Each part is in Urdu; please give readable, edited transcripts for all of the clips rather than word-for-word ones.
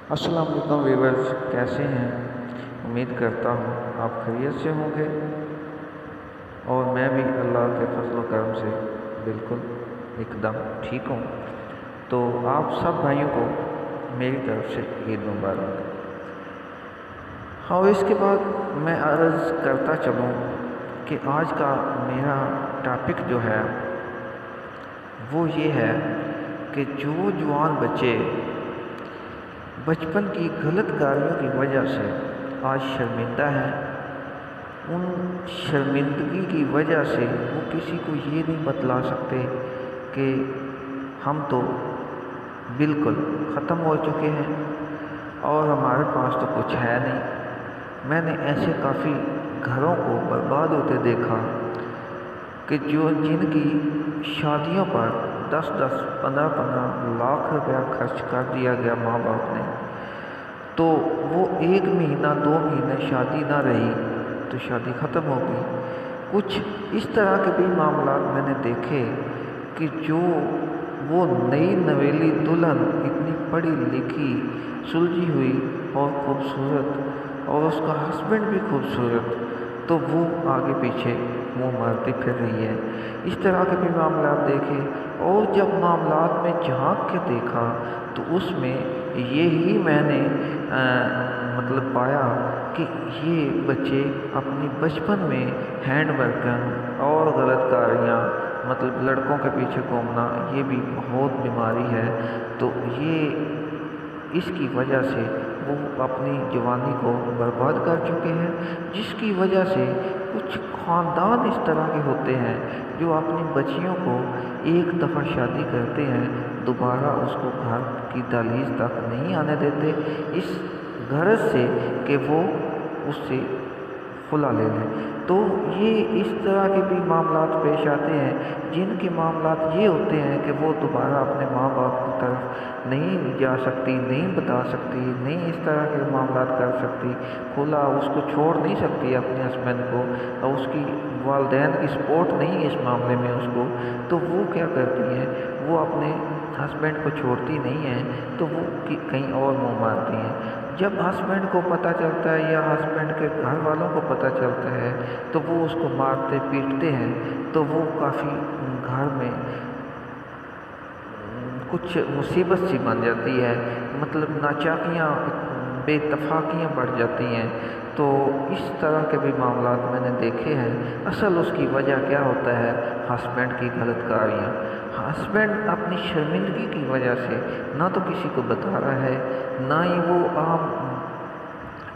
السلام علیکم ویورز، کیسے ہیں؟ امید کرتا ہوں آپ خیریت سے ہوں گے اور میں بھی اللہ کے فضل و کرم سے بالکل ایک دم ٹھیک ہوں۔ تو آپ سب بھائیوں کو میری طرف سے عید مبارک۔ اور اس کے بعد میں عرض کرتا چلوں کہ آج کا میرا ٹاپک جو ہے وہ یہ ہے کہ جو جوان بچے بچپن کی غلط کاریوں کی وجہ سے آج شرمندہ ہیں، ان شرمندگی کی وجہ سے وہ کسی کو یہ نہیں بتلا سکتے کہ ہم تو بالکل ختم ہو چکے ہیں اور ہمارے پاس تو کچھ ہے نہیں۔ میں نے ایسے کافی گھروں کو برباد ہوتے دیکھا کہ جن کی شادیوں پر 10-10 15-15 لاکھ روپیہ خرچ کر دیا گیا ماں باپ نے، تو وہ 1 مہینہ 2 مہینے شادی نہ رہی تو شادی ختم ہو گئی۔ کچھ اس طرح کے بھی معاملات میں نے دیکھے کہ جو وہ نئی نویلی دلہن اتنی پڑھی لکھی سلجھی ہوئی اور خوبصورت اور اس کا ہسبینڈ بھی خوبصورت، تو وہ آگے پیچھے منہ مارتی پھر رہی ہے۔ اس طرح کے بھی معاملات دیکھے اور جب معاملات میں جھانک کے دیکھا تو اس میں یہی میں نے پایا کہ یہ بچے اپنی بچپن میں ہینڈ ورکنگ اور غلط کاریاں لڑکوں کے پیچھے گھومنا، یہ بھی بہت بیماری ہے۔ تو یہ اس کی وجہ سے وہ اپنی جوانی کو برباد کر چکے ہیں، جس کی وجہ سے کچھ خاندان اس طرح کے ہوتے ہیں جو اپنی بچیوں کو ایک دفعہ شادی کرتے ہیں، دوبارہ اس کو گھر کی دہلیز تک نہیں آنے دیتے، اس غرض سے کہ وہ اس سے خلا لے لیں۔ تو یہ اس طرح کے بھی معاملات پیش آتے ہیں جن کے معاملات یہ ہوتے ہیں کہ وہ دوبارہ اپنے ماں باپ کی طرف نہیں جا سکتی، نہیں بتا سکتی، نہیں اس طرح کے معاملات کر سکتی، خلا اس کو چھوڑ نہیں سکتی اپنے ہسبینڈ کو، اور اس کی والدین کی سپورٹ نہیں اس معاملے میں اس کو، تو وہ کیا کرتی ہیں، وہ اپنے ہسبینڈ کو چھوڑتی نہیں ہیں، تو وہ کہیں اور منہ مارتی ہیں۔ جب ہسبینڈ کو پتہ چلتا ہے یا ہسبینڈ کے گھر والوں کو پتہ چلتا ہے تو وہ اس کو مارتے پیٹتے ہیں، تو وہ کافی گھر میں کچھ مصیبت سی بن جاتی ہے، ناچاکیاں، بے اتفاقیاں بڑھ جاتی ہیں۔ تو اس طرح کے بھی معاملات میں نے دیکھے ہیں۔ اصل اس کی وجہ کیا ہوتا ہے؟ ہسبینڈ کی غلط کاریاں۔ ہسبینڈ اپنی شرمندگی کی وجہ سے نہ تو کسی کو بتا رہا ہے، نہ ہی وہ عام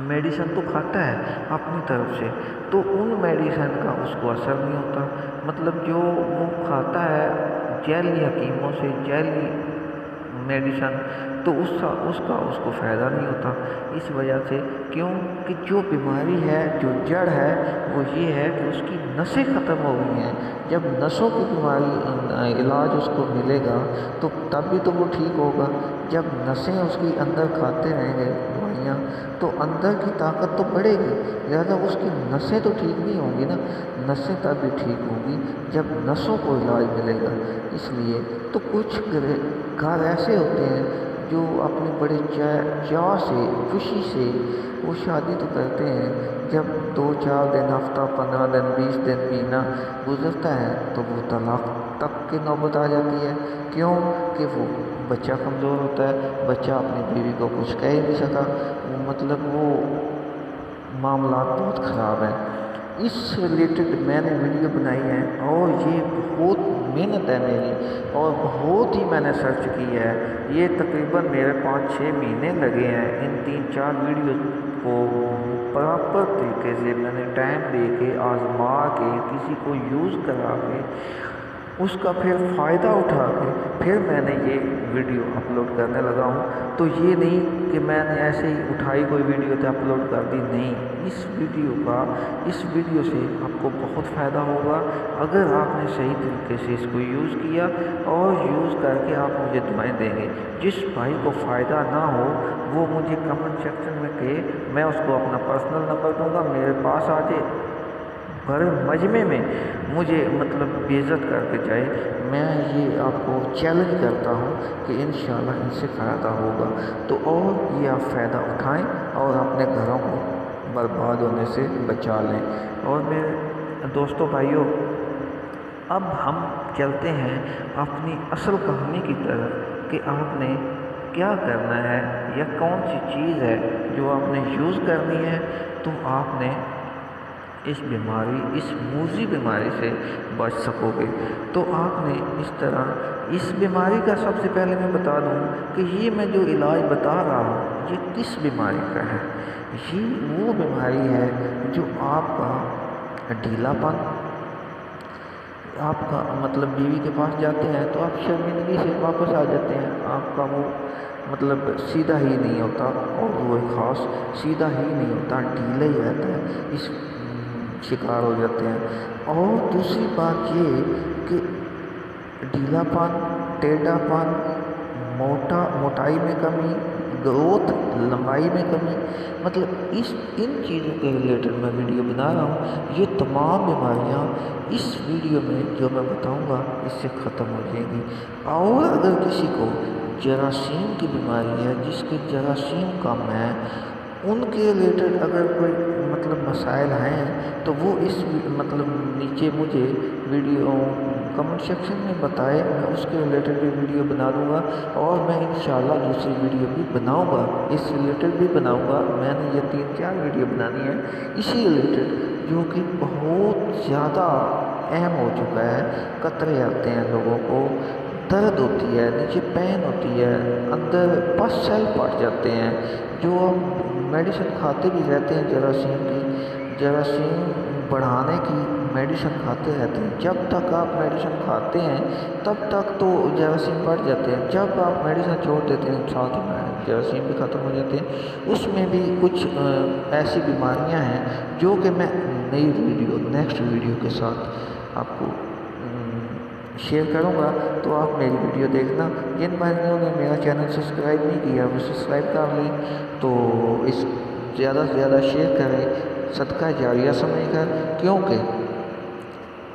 میڈیسن تو کھاتا ہے اپنی طرف سے، تو ان میڈیسن کا اس کو اثر نہیں ہوتا، جو وہ کھاتا ہے جیلی حکیموں سے جیلی میڈیسن، تو اس کا اس کو فائدہ نہیں ہوتا۔ اس وجہ سے کیوں کہ جو بیماری ہے، جو جڑ ہے، وہ یہ ہے کہ اس کی نسیں ختم ہو گئی ہیں۔ جب نسوں کی بیماری علاج اس کو ملے گا تو تب بھی تو وہ ٹھیک ہوگا۔ جب نسیں اس کی اندر کھاتے رہیں گے دوائیاں تو اندر کی طاقت تو بڑھے گی، لہٰذا اس کی نسیں تو ٹھیک نہیں ہوں گی نا، نسیں تب بھی ٹھیک ہوں گی جب نسوں کو علاج ملے گا۔ اس لیے تو کچھ گھر ایسے ہوتے ہیں جو اپنی بڑے چاہ سے، خوشی سے وہ شادی تو کرتے ہیں، جب 2-4 دن، ہفتہ، 15 دن، 20 دن، مہینہ گزرتا ہے تو وہ طلاق تک کی نوبت آ جاتی ہے۔ کیوں کہ وہ بچہ کمزور ہوتا ہے، بچہ اپنی بیوی کو کچھ کہہ ہی نہیں سکا، وہ معاملات بہت خراب ہیں۔ اس سے ریلیٹڈ میں نے ویڈیو بنائی ہے اور یہ بہت محنت ہے میری اور بہت ہی میں نے سرچ کی ہے۔ یہ تقریباً میرے 5-6 مہینے لگے ہیں ان 3-4 ویڈیوز کو پراپر طریقے سے میں نے ٹائم دے کے، آزما کے، کسی کو یوز کرا کے، اس کا پھر فائدہ اٹھا کے پھر میں نے یہ ویڈیو اپلوڈ کرنے لگا ہوں۔ تو یہ نہیں کہ میں نے ایسے ہی اٹھائی کوئی ویڈیو تو اپلوڈ کر دی، نہیں، اس ویڈیو سے آپ کو بہت فائدہ ہوگا اگر آپ نے صحیح طریقے سے اس کو یوز کیا اور یوز کر کے آپ مجھے دعائیں دیں گے۔ جس بھائی کو فائدہ نہ ہو وہ مجھے کمنٹ سیکشن میں کہے، میں اس کو اپنا پرسنل نمبر دوں گا، میرے پاس آ جائے، بڑے مجمع میں مجھے مطلب بےعزت کر کے جائے، میں یہ آپ کو چیلنج کرتا ہوں کہ انشاءاللہ ان سے فائدہ ہوگا، تو اور یہ آپ فائدہ اٹھائیں اور اپنے گھروں کو برباد ہونے سے بچا لیں۔ اور میرے دوستوں بھائیوں، اب ہم چلتے ہیں اپنی اصل کہانی کی طرف کہ آپ نے کیا کرنا ہے یا کون سی چیز ہے جو آپ نے یوز کرنی ہے تو آپ نے اس بیماری، اس موذی بیماری سے بچ سکو گے۔ تو آپ نے اس طرح اس بیماری کا سب سے پہلے میں بتا دوں کہ یہ میں جو علاج بتا رہا ہوں یہ کس بیماری کا ہے۔ یہ وہ بیماری ہے جو آپ کا ڈھیلا پن، آپ کا مطلب بیوی کے پاس جاتے ہیں تو آپ شرمندگی سے واپس آ جاتے ہیں، آپ کا وہ مطلب سیدھا ہی نہیں ہوتا، اور وہ خاص سیدھا ہی نہیں ہوتا، ڈھیلا ہی رہتا ہے، اس شکار ہو جاتے ہیں۔ اور دوسری بات یہ کہ ڈھیلا پن، ٹیڑھا پن، موٹائی میں کمی، گروتھ لمبائی میں کمی، مطلب ان چیزوں کے ریلیٹڈ میں ویڈیو بنا رہا ہوں۔ یہ تمام بیماریاں اس ویڈیو میں جو میں بتاؤں گا اس سے ختم ہو جائیں گی۔ اور اگر کسی کو جراثیم کی بیماری ہے، جس کے جراثیم کم ہیں، ان کے ریلیٹڈ اگر کوئی مطلب مسائل ہیں تو وہ اس مطلب نیچے مجھے ویڈیو کمنٹ سیکشن میں بتائے، میں اس کے ریلیٹڈ بھی ویڈیو بنا دوں گا، اور میں انشاءاللہ دوسری ویڈیو بھی بناؤں گا، اس ریلیٹڈ بھی بناؤں گا۔ میں نے یہ 3-4 ویڈیو بنانی ہے اسی ریلیٹڈ، جو کہ بہت زیادہ اہم ہو چکا ہے۔ قطرے آتے ہیں لوگوں کو، درد ہوتی ہے، نیچے پین ہوتی ہے، اندر پس سیل پڑ جاتے ہیں، جو آپ میڈیسن کھاتے بھی رہتے ہیں جراثیم بڑھانے کی میڈیسن کھاتے رہتے ہیں۔ جب تک آپ میڈیسن کھاتے ہیں تب تک تو جراثیم بڑھ جاتے ہیں، جب آپ میڈیسن چھوڑ دیتے ہیں ساتھ میں جراثیم بھی ختم ہو جاتے ہیں۔ اس میں بھی کچھ ایسی بیماریاں ہیں جو کہ میں نئی ویڈیو، نیکسٹ ویڈیو کے ساتھ آپ کو شیئر کروں گا، تو آپ میری ویڈیو دیکھنا۔ جن بھائیوں نے میرا چینل سبسکرائب نہیں کیا وہ سبسکرائب کر لیں، تو اس زیادہ سے زیادہ شیئر کریں، صدقہ جاریہ سمجھ کر، کیونکہ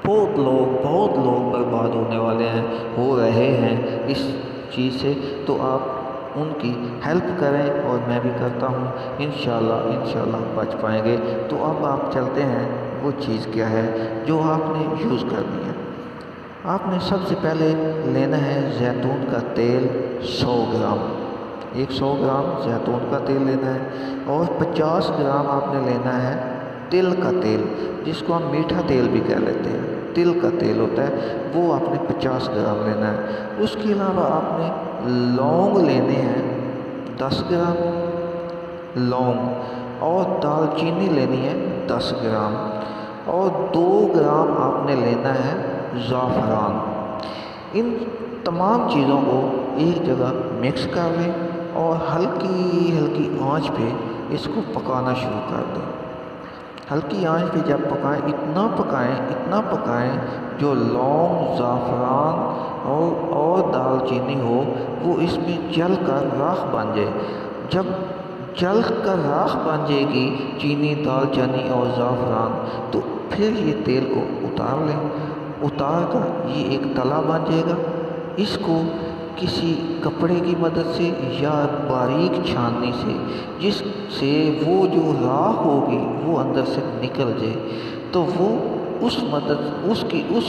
بہت لوگ برباد ہونے والے ہیں، ہو رہے ہیں اس چیز سے، تو آپ ان کی ہیلپ کریں، اور میں بھی کرتا ہوں، انشاءاللہ بچ پائیں گے۔ تو اب آپ چلتے ہیں وہ چیز کیا ہے جو آپ نے یوز کرنی ہے۔ آپ نے سب سے پہلے لینا ہے زیتون کا تیل 100 گرام، 100 گرام زیتون کا تیل لینا ہے، اور 50 گرام آپ نے لینا ہے تل کا تیل، جس کو ہم میٹھا تیل بھی کہہ لیتے ہیں، تل کا تیل ہوتا ہے، وہ آپ نے 50 گرام لینا ہے۔ اس کے علاوہ آپ نے لونگ لینے ہیں 10 گرام لونگ، اور دال چینی لینی ہے 10 گرام، اور 2 گرام آپ نے لینا ہے زعفران۔ ان تمام چیزوں کو ایک جگہ مکس کر لیں، اور ہلکی آنچ پہ اس کو پکانا شروع کر دیں۔ ہلکی آنچ پہ جب پکائیں، اتنا پکائیں جو لونگ، زعفران اور دال چینی ہو وہ اس میں جل کر راکھ بن جائے۔ جب جل کر راکھ بن جائے گی چینی، دال چینی اور زعفران، تو پھر یہ تیل کو اتار لیں، اتار کر یہ ایک تلا بن جائے گا۔ اس کو کسی کپڑے کی مدد سے یا باریک چھاننی سے، جس سے وہ جو راکھ ہوگی وہ اندر سے نکل جائے، تو وہ اس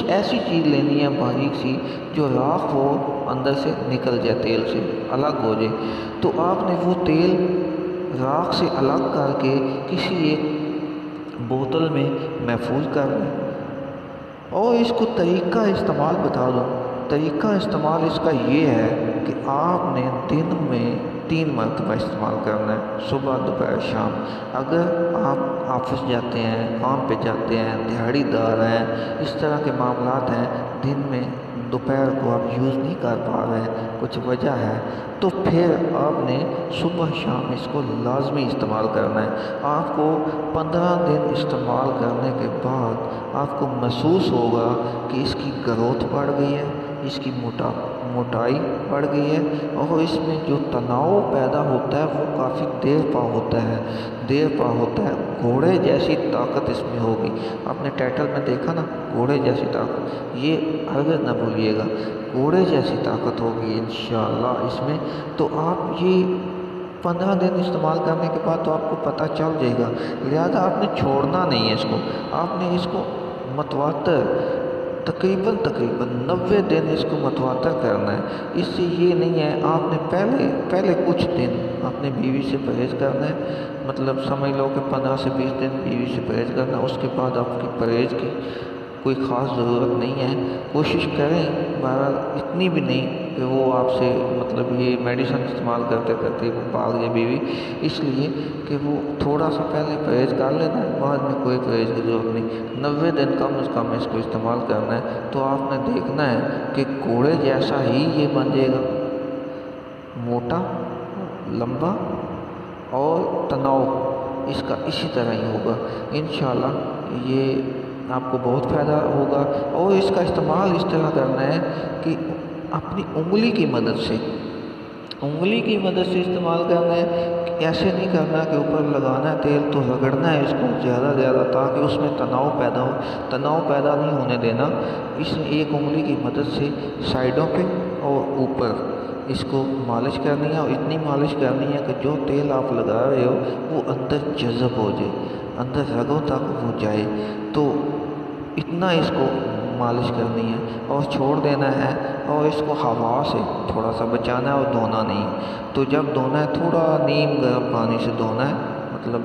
ایسی چیز لینی ہے باریک سی جو راکھ ہو اندر سے نکل جائے، تیل سے الگ ہو جائے۔ تو آپ نے وہ تیل راکھ سے الگ کر کے کسی ایک بوتل میں محفوظ کر لیں، اور اس کو طریقہ استعمال بتا دوں۔ طریقہ استعمال اس کا یہ ہے کہ آپ نے دن میں 3 مرتبہ استعمال کرنا ہے، صبح، دوپہر، شام۔ اگر آپ آفس جاتے ہیں، کام پہ جاتے ہیں، دیہڑی دار ہیں، اس طرح کے معاملات ہیں، دن میں دوپہر کو آپ یوز نہیں کر پا رہے ہیں، کچھ وجہ ہے، تو پھر آپ نے صبح شام اس کو لازمی استعمال کرنا ہے۔ آپ کو 15 دن استعمال کرنے کے بعد آپ کو محسوس ہوگا کہ اس کی گروتھ بڑھ گئی ہے، اس کی موٹائی بڑھ گئی ہے اور اس میں جو تناؤ پیدا ہوتا ہے وہ کافی دیر پا ہوتا ہے۔ گھوڑے جیسی طاقت اس میں ہوگی۔ آپ نے ٹائٹل میں دیکھا نا، گھوڑے جیسی طاقت، یہ ہرگز نہ بھولیے گا، گھوڑے جیسی طاقت ہوگی انشاءاللہ اس میں۔ تو آپ یہ 15 دن استعمال کرنے کے بعد تو آپ کو پتہ چل جائے گا، لہذا آپ نے چھوڑنا نہیں ہے اس کو، آپ نے اس کو متواتر تقریباً 90 دن اس کو متواتر کرنا ہے۔ اس سے یہ نہیں ہے آپ نے پہلے کچھ دن اپنے بیوی سے پرہیز کرنا ہے، مطلب سمجھ لو کہ 15 سے 20 دن بیوی سے پرہیز کرنا ہے، اس کے بعد آپ کی پرہیز کی کوئی خاص ضرورت نہیں ہے۔ کوشش کریں بہرحال اتنی بھی نہیں کہ وہ آپ سے مطلب یہ میڈیسن استعمال کرتے کرتے وہ بھاگ جائے بیوی، اس لیے کہ وہ تھوڑا سا پہلے پرہیز کر لینا ہے، بعد میں کوئی پرہیز کی ضرورت نہیں۔ 90 دن کم از کم اس کو استعمال کرنا ہے، تو آپ نے دیکھنا ہے کہ گھوڑے جیسا ہی یہ بن جائے گا، موٹا، لمبا اور تناؤ اس کا اسی طرح ہی ہوگا انشاءاللہ۔ یہ آپ کو بہت فائدہ ہوگا، اور اس کا استعمال اس طرح کرنا ہے کہ اپنی انگلی کی مدد سے استعمال کرنا ہے، ایسے نہیں کرنا کہ اوپر لگانا ہے تیل تو رگڑنا ہے اس کو زیادہ تاکہ اس میں تناؤ پیدا نہیں ہونے دینا۔ اس میں ایک انگلی کی مدد سے سائڈوں پہ اور اوپر اس کو مالش کرنی ہے، اور اتنی مالش کرنی ہے کہ جو تیل آپ لگا رہے ہو وہ اندر جذب ہو جائے، اندر رگوں تک وہ جائے، تو اتنا اس کو مالش کرنی ہے اور چھوڑ دینا ہے، اور اس کو ہوا سے تھوڑا سا بچانا ہے اور دھونا نہیں۔ تو جب دھونا ہے تھوڑا نیم گرم پانی سے دھونا ہے، مطلب